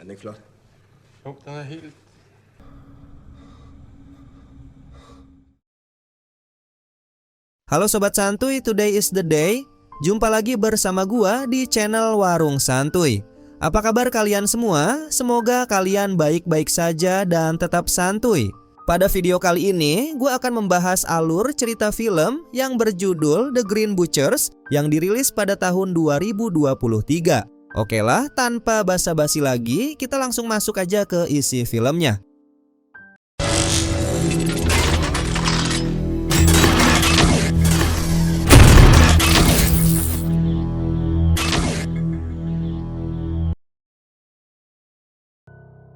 den ikke flot? Jo, den er helt... Halo Sobat Santuy, today is the day. Jumpa lagi bersama gua di channel Warung Santuy. Apa kabar kalian semua? Semoga kalian baik-baik saja dan tetap santuy. Pada video kali ini, gua akan membahas alur cerita film yang berjudul The Green Butchers yang dirilis pada tahun 2023. Oke lah, tanpa basa-basi lagi, kita langsung masuk aja ke isi filmnya.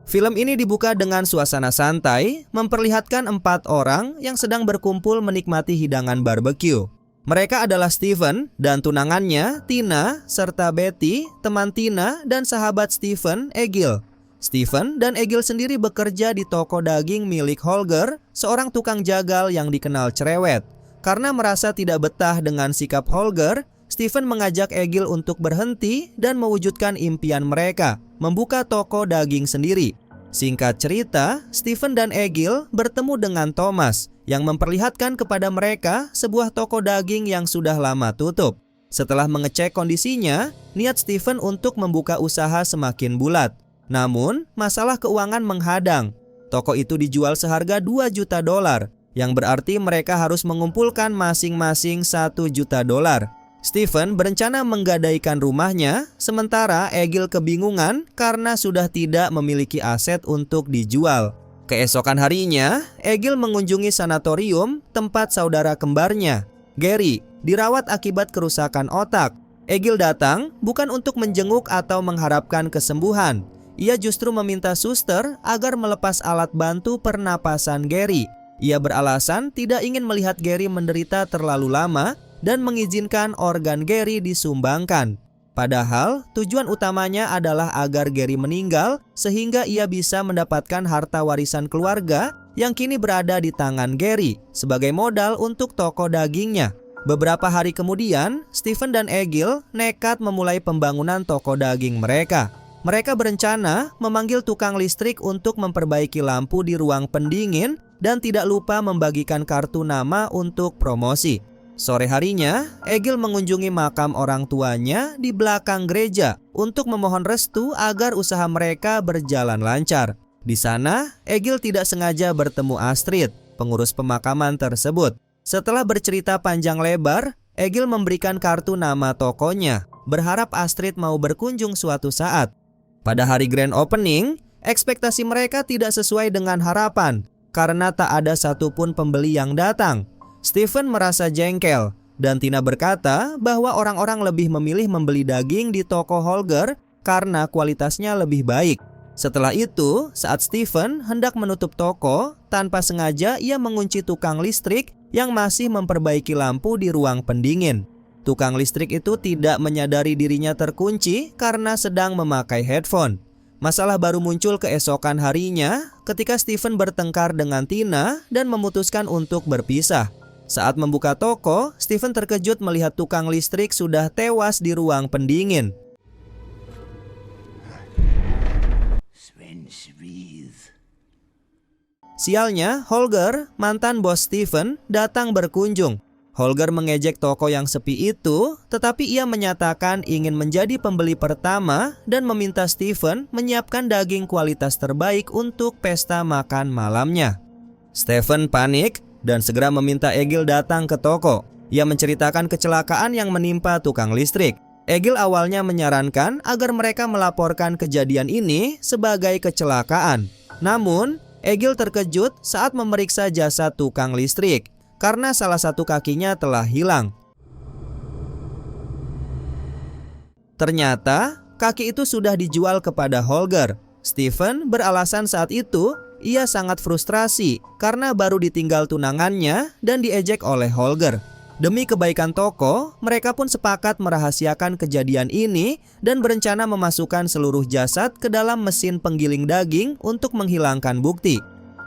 Film ini dibuka dengan suasana santai, memperlihatkan 4 orang yang sedang berkumpul menikmati hidangan barbeque. Mereka adalah Steven dan tunangannya, Tina, serta Betty, teman Tina dan sahabat Steven, Egil. Steven dan Egil sendiri bekerja di toko daging milik Holger, seorang tukang jagal yang dikenal cerewet. Karena merasa tidak betah dengan sikap Holger, Steven mengajak Egil untuk berhenti dan mewujudkan impian mereka, membuka toko daging sendiri. Singkat cerita, Steven dan Egil bertemu dengan Thomas yang memperlihatkan kepada mereka sebuah toko daging yang sudah lama tutup. Setelah mengecek kondisinya, niat Steven untuk membuka usaha semakin bulat. Namun, masalah keuangan menghadang. Toko itu dijual seharga $2 juta, yang berarti mereka harus mengumpulkan masing-masing $1 juta. Steven berencana menggadaikan rumahnya, sementara Egil kebingungan karena sudah tidak memiliki aset untuk dijual. Keesokan harinya, Egil mengunjungi sanatorium tempat saudara kembarnya, Gary, dirawat akibat kerusakan otak. Egil datang bukan untuk menjenguk atau mengharapkan kesembuhan. Ia justru meminta suster agar melepas alat bantu pernapasan Gary. Ia beralasan tidak ingin melihat Gary menderita terlalu lama dan mengizinkan organ Gary disumbangkan. Padahal tujuan utamanya adalah agar Gary meninggal sehingga ia bisa mendapatkan harta warisan keluarga yang kini berada di tangan Gary sebagai modal untuk toko dagingnya. Beberapa hari kemudian, Steven dan Egil nekat memulai pembangunan toko daging mereka. Mereka berencana memanggil tukang listrik untuk memperbaiki lampu di ruang pendingin dan tidak lupa membagikan kartu nama untuk promosi. Sore harinya, Egil mengunjungi makam orang tuanya di belakang gereja untuk memohon restu agar usaha mereka berjalan lancar. Di sana, Egil tidak sengaja bertemu Astrid, pengurus pemakaman tersebut. Setelah bercerita panjang lebar, Egil memberikan kartu nama tokonya, berharap Astrid mau berkunjung suatu saat. Pada hari grand opening, ekspektasi mereka tidak sesuai dengan harapan karena tak ada satupun pembeli yang datang. Steven merasa jengkel dan Tina berkata bahwa orang-orang lebih memilih membeli daging di toko Holger karena kualitasnya lebih baik. Setelah itu, saat Steven hendak menutup toko, tanpa sengaja ia mengunci tukang listrik yang masih memperbaiki lampu di ruang pendingin. Tukang listrik itu tidak menyadari dirinya terkunci karena sedang memakai headphone. Masalah baru muncul keesokan harinya ketika Steven bertengkar dengan Tina dan memutuskan untuk berpisah. Saat membuka toko, Steven terkejut melihat tukang listrik sudah tewas di ruang pendingin. Sialnya, Holger, mantan bos Steven, datang berkunjung. Holger mengejek toko yang sepi itu, tetapi ia menyatakan ingin menjadi pembeli pertama dan meminta Steven menyiapkan daging kualitas terbaik untuk pesta makan malamnya. Steven panik dan segera meminta Egil datang ke toko. Ia menceritakan kecelakaan yang menimpa tukang listrik. Egil awalnya menyarankan agar mereka melaporkan kejadian ini sebagai kecelakaan. Namun, Egil terkejut saat memeriksa jasad tukang listrik karena salah satu kakinya telah hilang. Ternyata, kaki itu sudah dijual kepada Holger. Steven beralasan saat itu ia sangat frustrasi karena baru ditinggal tunangannya dan diejek oleh Holger. Demi kebaikan toko, mereka pun sepakat merahasiakan kejadian ini dan berencana memasukkan seluruh jasad ke dalam mesin penggiling daging untuk menghilangkan bukti.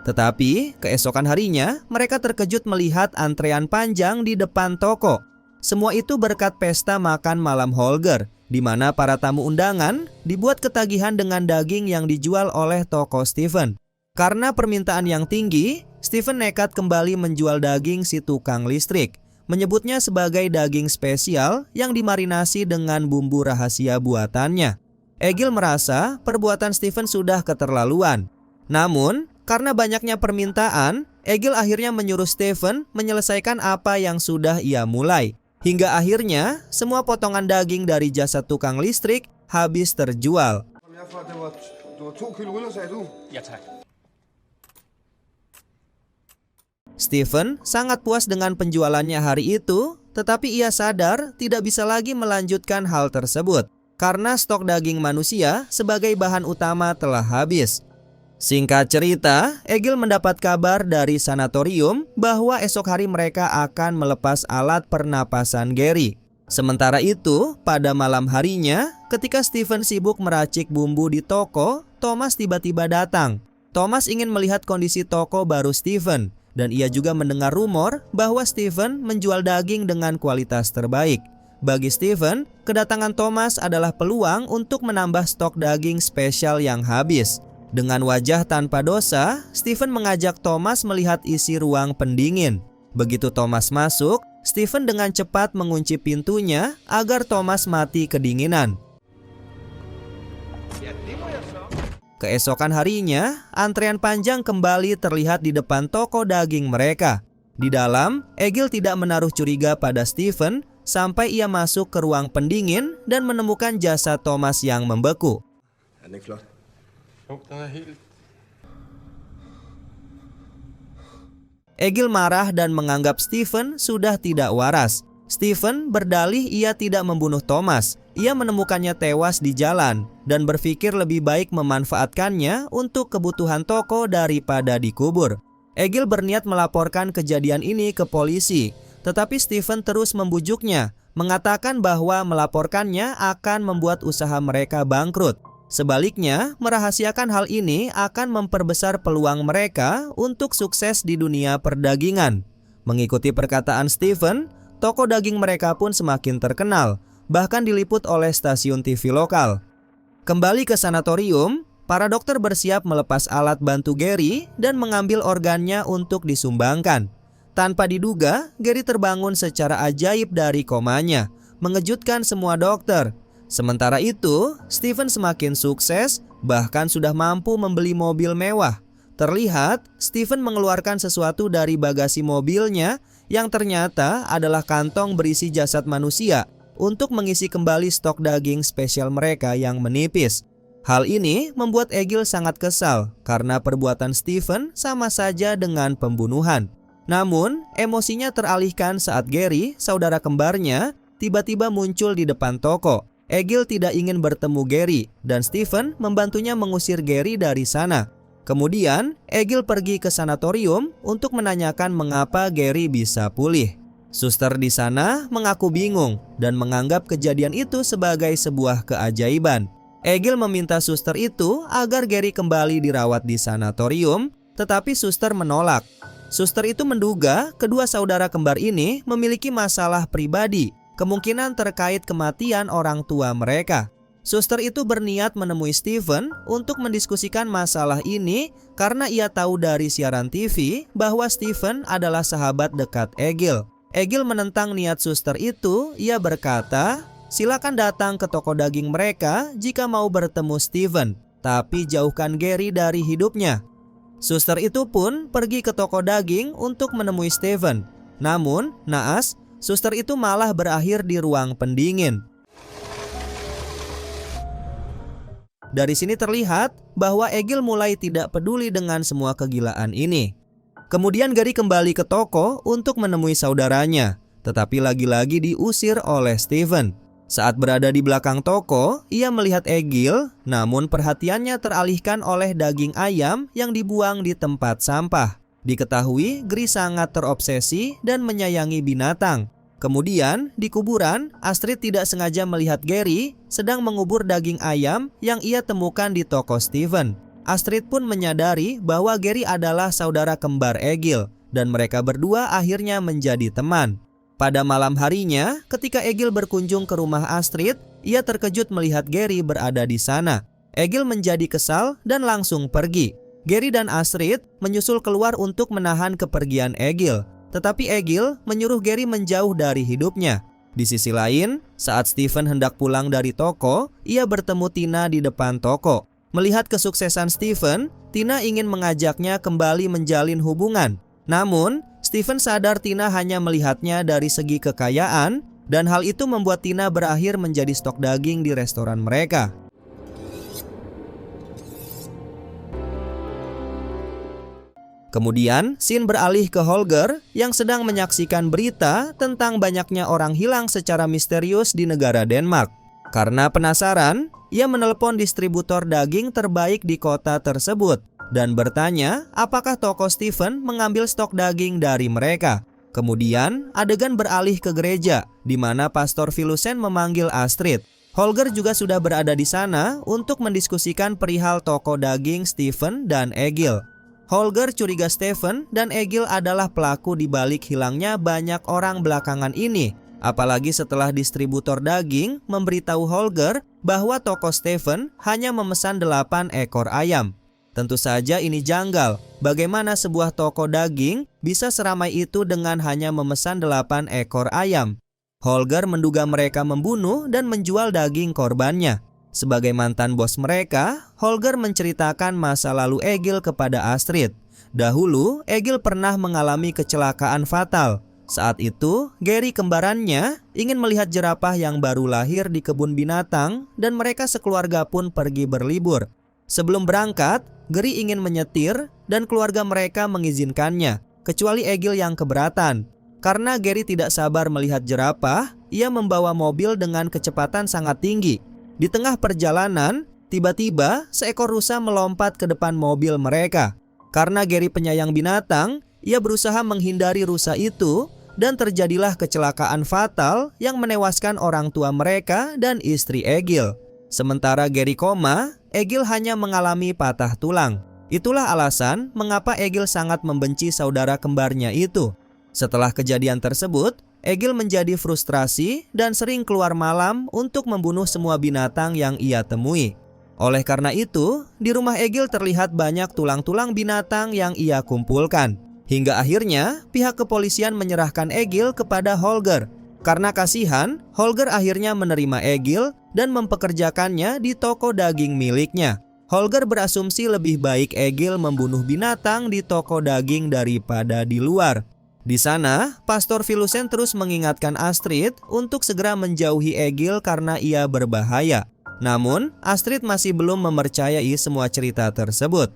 Tetapi keesokan harinya mereka terkejut melihat antrean panjang di depan toko. Semua itu berkat pesta makan malam Holger di mana para tamu undangan dibuat ketagihan dengan daging yang dijual oleh toko Steven. Karena permintaan yang tinggi, Steven nekat kembali menjual daging si tukang listrik, menyebutnya sebagai daging spesial yang dimarinasi dengan bumbu rahasia buatannya. Egil merasa perbuatan Steven sudah keterlaluan. Namun, karena banyaknya permintaan, Egil akhirnya menyuruh Steven menyelesaikan apa yang sudah ia mulai. Hingga akhirnya, semua potongan daging dari jasad tukang listrik habis terjual. Steven sangat puas dengan penjualannya hari itu, tetapi ia sadar tidak bisa lagi melanjutkan hal tersebut karena stok daging manusia sebagai bahan utama telah habis. Singkat cerita, Egil mendapat kabar dari sanatorium bahwa esok hari mereka akan melepas alat pernapasan Gary. Sementara itu, pada malam harinya, ketika Steven sibuk meracik bumbu di toko, Thomas tiba-tiba datang. Thomas ingin melihat kondisi toko baru Steven, dan ia juga mendengar rumor bahwa Steven menjual daging dengan kualitas terbaik. Bagi Steven, kedatangan Thomas adalah peluang untuk menambah stok daging spesial yang habis. Dengan wajah tanpa dosa, Steven mengajak Thomas melihat isi ruang pendingin. Begitu Thomas masuk, Steven dengan cepat mengunci pintunya agar Thomas mati kedinginan. Keesokan harinya, antrean panjang kembali terlihat di depan toko daging mereka. Di dalam, Egil tidak menaruh curiga pada Steven sampai ia masuk ke ruang pendingin dan menemukan jasad Thomas yang membeku. Egil marah dan menganggap Steven sudah tidak waras. Steven berdalih ia tidak membunuh Thomas. Ia menemukannya tewas di jalan dan berpikir lebih baik memanfaatkannya untuk kebutuhan toko daripada dikubur. Egil berniat melaporkan kejadian ini ke polisi, tetapi Steven terus membujuknya, mengatakan bahwa melaporkannya akan membuat usaha mereka bangkrut. Sebaliknya, merahasiakan hal ini akan memperbesar peluang mereka untuk sukses di dunia perdagingan. Mengikuti perkataan Steven, toko daging mereka pun semakin terkenal, bahkan diliput oleh stasiun TV lokal. Kembali ke sanatorium, para dokter bersiap melepas alat bantu Gary dan mengambil organnya untuk disumbangkan. Tanpa diduga, Gary terbangun secara ajaib dari komanya, mengejutkan semua dokter. Sementara itu, Steven semakin sukses, bahkan sudah mampu membeli mobil mewah. Terlihat, Steven mengeluarkan sesuatu dari bagasi mobilnya yang ternyata adalah kantong berisi jasad manusia untuk mengisi kembali stok daging spesial mereka yang menipis. Hal ini membuat Egil sangat kesal karena perbuatan Steven sama saja dengan pembunuhan. Namun, emosinya teralihkan saat Gary, saudara kembarnya, tiba-tiba muncul di depan toko. Egil tidak ingin bertemu Gary dan Steven membantunya mengusir Gary dari sana. Kemudian, Egil pergi ke sanatorium untuk menanyakan mengapa Gary bisa pulih. Suster di sana mengaku bingung dan menganggap kejadian itu sebagai sebuah keajaiban. Egil meminta suster itu agar Gary kembali dirawat di sanatorium, tetapi suster menolak. Suster itu menduga kedua saudara kembar ini memiliki masalah pribadi, kemungkinan terkait kematian orang tua mereka. Suster itu berniat menemui Steven untuk mendiskusikan masalah ini karena ia tahu dari siaran TV bahwa Steven adalah sahabat dekat Egil. Egil menentang niat suster itu. Ia berkata, silakan datang ke toko daging mereka jika mau bertemu Steven, tapi jauhkan Gary dari hidupnya. Suster itu pun pergi ke toko daging untuk menemui Steven. Namun, naas, suster itu malah berakhir di ruang pendingin. Dari sini terlihat bahwa Egil mulai tidak peduli dengan semua kegilaan ini. Kemudian Gary kembali ke toko untuk menemui saudaranya, tetapi lagi-lagi diusir oleh Steven. Saat berada di belakang toko, ia melihat Egil, namun perhatiannya teralihkan oleh daging ayam yang dibuang di tempat sampah. Diketahui Gary sangat terobsesi dan menyayangi binatang. Kemudian, di kuburan, Astrid tidak sengaja melihat Gary sedang mengubur daging ayam yang ia temukan di toko Steven. Astrid pun menyadari bahwa Gary adalah saudara kembar Egil, dan mereka berdua akhirnya menjadi teman. Pada malam harinya, ketika Egil berkunjung ke rumah Astrid, ia terkejut melihat Gary berada di sana. Egil menjadi kesal dan langsung pergi. Gary dan Astrid menyusul keluar untuk menahan kepergian Egil. Tetapi Egil menyuruh Gary menjauh dari hidupnya. Di sisi lain, saat Steven hendak pulang dari toko, ia bertemu Tina di depan toko. Melihat kesuksesan Steven, Tina ingin mengajaknya kembali menjalin hubungan. Namun, Steven sadar Tina hanya melihatnya dari segi kekayaan, dan hal itu membuat Tina berakhir menjadi stok daging di restoran mereka. Kemudian, scene beralih ke Holger yang sedang menyaksikan berita tentang banyaknya orang hilang secara misterius di negara Denmark. Karena penasaran, ia menelepon distributor daging terbaik di kota tersebut dan bertanya apakah toko Steven mengambil stok daging dari mereka. Kemudian, adegan beralih ke gereja di mana Pastor Vilusen memanggil Astrid. Holger juga sudah berada di sana untuk mendiskusikan perihal toko daging Steven dan Egil. Holger curiga Steven dan Egil adalah pelaku di balik hilangnya banyak orang belakangan ini. Apalagi setelah distributor daging memberitahu Holger bahwa toko Steven hanya memesan 8 ekor ayam. Tentu saja ini janggal. Bagaimana sebuah toko daging bisa seramai itu dengan hanya memesan 8 ekor ayam? Holger menduga mereka membunuh dan menjual daging korbannya. Sebagai mantan bos mereka, Holger menceritakan masa lalu Egil kepada Astrid. Dahulu, Egil pernah mengalami kecelakaan fatal. Saat itu, Gary kembarannya ingin melihat jerapah yang baru lahir di kebun binatang dan mereka sekeluarga pun pergi berlibur. Sebelum berangkat, Gary ingin menyetir dan keluarga mereka mengizinkannya, kecuali Egil yang keberatan. Karena Gary tidak sabar melihat jerapah, ia membawa mobil dengan kecepatan sangat tinggi. Di tengah perjalanan, tiba-tiba seekor rusa melompat ke depan mobil mereka. Karena Gary penyayang binatang, ia berusaha menghindari rusa itu dan terjadilah kecelakaan fatal yang menewaskan orang tua mereka dan istri Egil. Sementara Gary koma, Egil hanya mengalami patah tulang. Itulah alasan mengapa Egil sangat membenci saudara kembarnya itu. Setelah kejadian tersebut, Egil menjadi frustrasi dan sering keluar malam untuk membunuh semua binatang yang ia temui. Oleh karena itu, di rumah Egil terlihat banyak tulang-tulang binatang yang ia kumpulkan. Hingga akhirnya pihak kepolisian menyerahkan Egil kepada Holger. Karena kasihan, Holger akhirnya menerima Egil dan mempekerjakannya di toko daging miliknya. Holger berasumsi lebih baik Egil membunuh binatang di toko daging daripada di luar. Di sana, Pastor Vilusen terus mengingatkan Astrid untuk segera menjauhi Egil karena ia berbahaya. Namun, Astrid masih belum mempercayai semua cerita tersebut.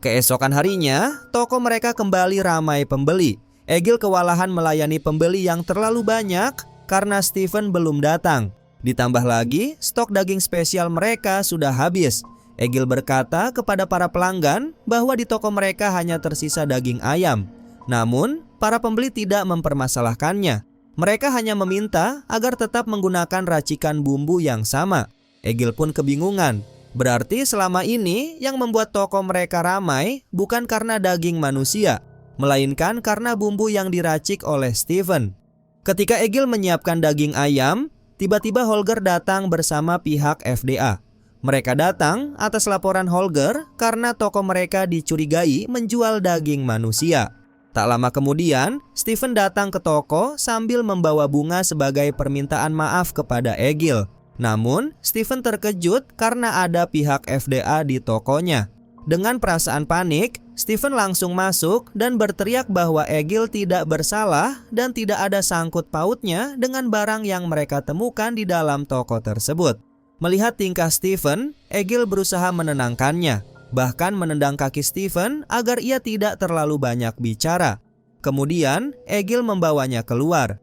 Keesokan harinya, toko mereka kembali ramai pembeli. Egil kewalahan melayani pembeli yang terlalu banyak karena Steven belum datang. Ditambah lagi, stok daging spesial mereka sudah habis. Egil berkata kepada para pelanggan bahwa di toko mereka hanya tersisa daging ayam. Namun, para pembeli tidak mempermasalahkannya. Mereka hanya meminta agar tetap menggunakan racikan bumbu yang sama. Egil pun kebingungan. Berarti selama ini yang membuat toko mereka ramai bukan karena daging manusia, melainkan karena bumbu yang diracik oleh Steven. Ketika Egil menyiapkan daging ayam, tiba-tiba Holger datang bersama pihak FDA. Mereka datang atas laporan Holger karena toko mereka dicurigai menjual daging manusia. Tak lama kemudian, Steven datang ke toko sambil membawa bunga sebagai permintaan maaf kepada Egil. Namun, Steven terkejut karena ada pihak FDA di tokonya. Dengan perasaan panik, Steven langsung masuk dan berteriak bahwa Egil tidak bersalah dan tidak ada sangkut pautnya dengan barang yang mereka temukan di dalam toko tersebut. Melihat tingkah Steven, Egil berusaha menenangkannya, bahkan menendang kaki Steven agar ia tidak terlalu banyak bicara. Kemudian, Egil membawanya keluar.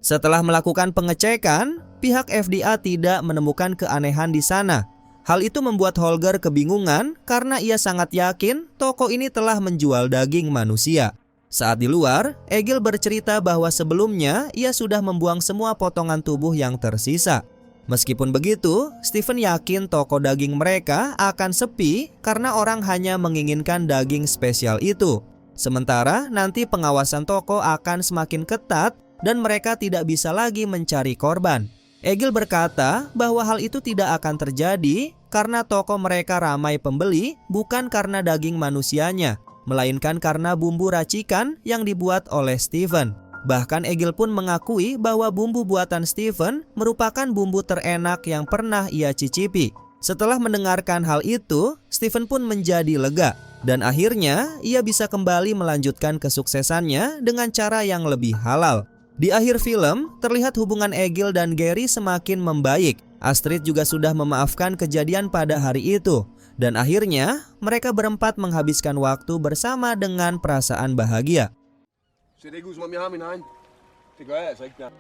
Setelah melakukan pengecekan, pihak FDA tidak menemukan keanehan di sana. Hal itu membuat Holger kebingungan karena ia sangat yakin toko ini telah menjual daging manusia. Saat di luar, Egil bercerita bahwa sebelumnya ia sudah membuang semua potongan tubuh yang tersisa. Meskipun begitu, Steven yakin toko daging mereka akan sepi karena orang hanya menginginkan daging spesial itu. Sementara nanti pengawasan toko akan semakin ketat dan mereka tidak bisa lagi mencari korban. Egil berkata bahwa hal itu tidak akan terjadi karena toko mereka ramai pembeli bukan karena daging manusianya, melainkan karena bumbu racikan yang dibuat oleh Steven. Bahkan Egil pun mengakui bahwa bumbu buatan Steven merupakan bumbu terenak yang pernah ia cicipi. Setelah mendengarkan hal itu, Steven pun menjadi lega dan akhirnya ia bisa kembali melanjutkan kesuksesannya dengan cara yang lebih halal. Di akhir film, terlihat hubungan Egil dan Gary semakin membaik. Astrid juga sudah memaafkan kejadian pada hari itu. Dan akhirnya, mereka berempat menghabiskan waktu bersama dengan perasaan bahagia. Ser det ikke ud som om jeg har min egen? Det gør jeg altså ikke, der.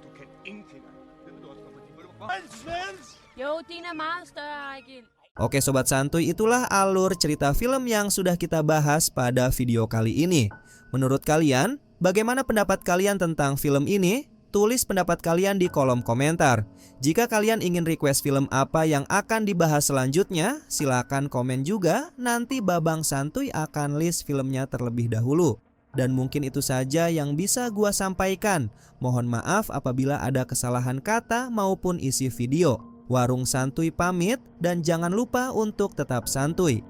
Du kan ingenting. Det ved du også, fordi du var Svens! Jo, din er meget større, Egil. Oke Sobat Santuy, itulah alur cerita film yang sudah kita bahas pada video kali ini. Menurut kalian, bagaimana pendapat kalian tentang film ini? Tulis pendapat kalian di kolom komentar. Jika kalian ingin request film apa yang akan dibahas selanjutnya, silakan komen juga. Nanti Babang Santuy akan list filmnya terlebih dahulu. Dan mungkin itu saja yang bisa gua sampaikan. Mohon maaf apabila ada kesalahan kata maupun isi video. Warung Santuy pamit dan jangan lupa untuk tetap santuy.